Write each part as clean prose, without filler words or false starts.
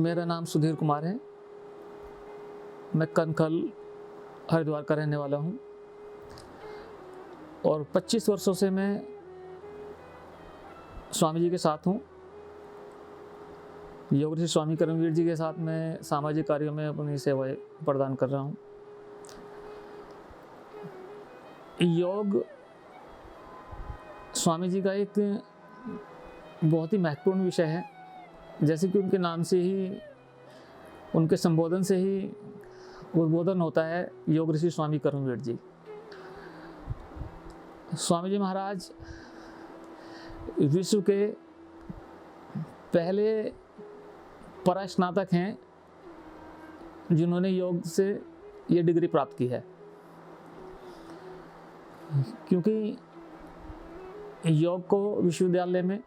मेरा नाम सुधीर कुमार है। मैं कनखल हरिद्वार का रहने वाला हूँ और 25 वर्षों से मैं स्वामी जी के साथ हूँ। योग ऋषि स्वामी कर्मवीर जी के साथ मैं सामाजिक कार्यों में अपनी सेवाएं प्रदान कर रहा हूँ। योग स्वामी जी का एक बहुत ही महत्वपूर्ण विषय है। जैसे कि उनके नाम से ही, उनके संबोधन से ही उद्बोधन होता है योग ऋषि स्वामी कर्मवीर जी। स्वामी जी महाराज विश्व के पहले परास्नातक हैं जिन्होंने योग से ये डिग्री प्राप्त की है, क्योंकि योग को विश्वविद्यालय में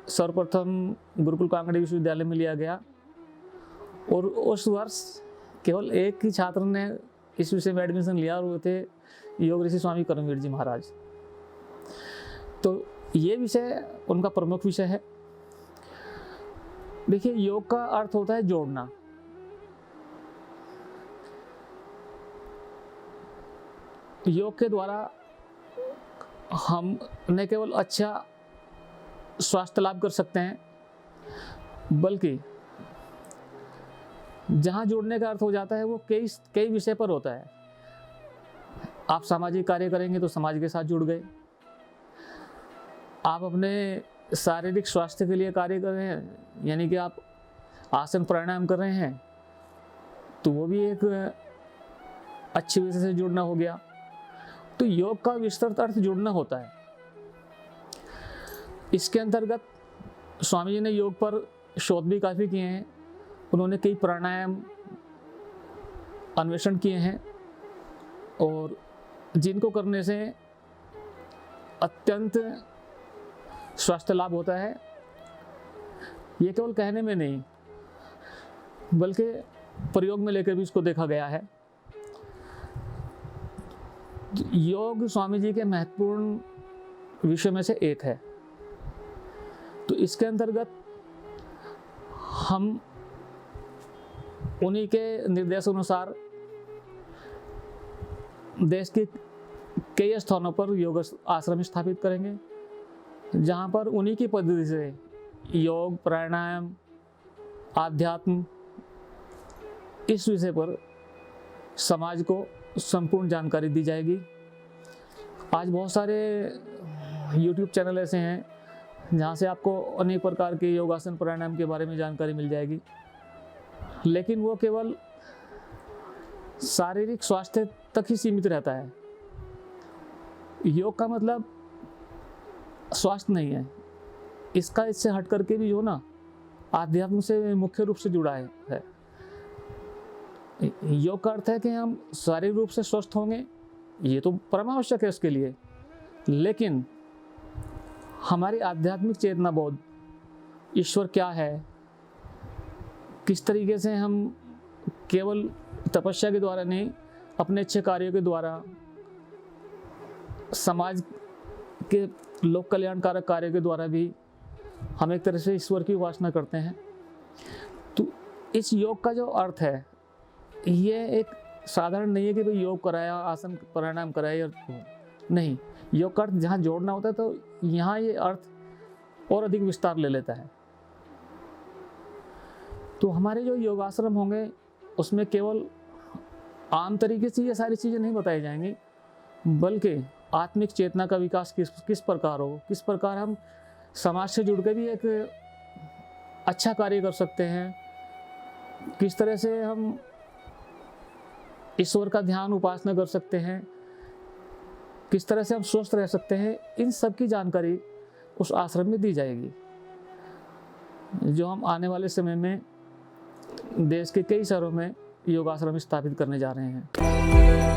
सर्वप्रथम गुरुकुल कांगड़ी विश्वविद्यालय में लिया गया और उस वर्ष केवल एक ही छात्र ने इस विषय में एडमिशन लिया और वो थे योग ऋषि स्वामी कर्मवीर जी महाराज। तो ये विषय उनका प्रमुख विषय है। देखिए, योग का अर्थ होता है जोड़ना। योग के द्वारा हम न केवल अच्छा स्वास्थ्य लाभ कर सकते हैं, बल्कि जहाँ जुड़ने का अर्थ हो जाता है वो कई विषय पर होता है। आप सामाजिक कार्य करेंगे तो समाज के साथ जुड़ गए। आप अपने शारीरिक स्वास्थ्य के लिए कार्य कर रहे हैं, यानी कि आप आसन प्राणायाम कर रहे हैं, तो वो भी एक अच्छे विषय से जुड़ना हो गया। तो योग का विस्तृत अर्थ जुड़ना होता है। इसके अंतर्गत स्वामी जी ने योग पर शोध भी काफ़ी किए हैं। उन्होंने कई प्राणायाम अन्वेषण किए हैं और जिनको करने से अत्यंत स्वास्थ्य लाभ होता है। ये केवल कहने में नहीं, बल्कि प्रयोग में लेकर भी इसको देखा गया है। योग स्वामी जी के महत्वपूर्ण विषय में से एक है। तो इसके अंतर्गत हम उन्हीं के निर्देश अनुसार देश के कई स्थानों पर योग आश्रम स्थापित करेंगे, जहाँ पर उन्हीं की पद्धति से योग, प्राणायाम, आध्यात्म, इस विषय पर समाज को संपूर्ण जानकारी दी जाएगी। आज बहुत सारे YouTube चैनल ऐसे हैं जहाँ से आपको अनेक प्रकार के योगासन, प्राणायाम के बारे में जानकारी मिल जाएगी, लेकिन वो केवल शारीरिक स्वास्थ्य तक ही सीमित रहता है। योग का मतलब स्वास्थ्य नहीं है, इसका इससे हट करके भी जो ना आध्यात्म से मुख्य रूप से जुड़ा है। योग का अर्थ है कि हम शारीरिक रूप से स्वस्थ होंगे, ये तो परम आवश्यक है उसके लिए, लेकिन हमारी आध्यात्मिक चेतना बोध, ईश्वर क्या है, किस तरीके से हम केवल तपस्या के द्वारा नहीं, अपने अच्छे कार्यों के द्वारा, समाज के लोक कल्याणकारक कार्य के द्वारा भी हम एक तरह से ईश्वर की उपासना करते हैं। तो इस योग का जो अर्थ है, ये एक साधारण नहीं है कि भाई योग कराया, आसन प्राणायाम कराया, नहीं। योग का अर्थ जहाँ जोड़ना होता है, तो यहाँ ये अर्थ और अधिक विस्तार ले लेता है। तो हमारे जो योगाश्रम होंगे उसमें केवल आम तरीके से ये सारी चीज़ें नहीं बताई जाएंगी, बल्कि आत्मिक चेतना का विकास किस प्रकार हो, किस प्रकार हम समाज से जुड़ के भी एक अच्छा कार्य कर सकते हैं, किस तरह से हम ईश्वर का ध्यान, उपासना कर सकते हैं, किस तरह से हम स्वस्थ रह सकते हैं, इन सब की जानकारी उस आश्रम में दी जाएगी, जो हम आने वाले समय में देश के कई शहरों में योगाश्रम स्थापित करने जा रहे हैं।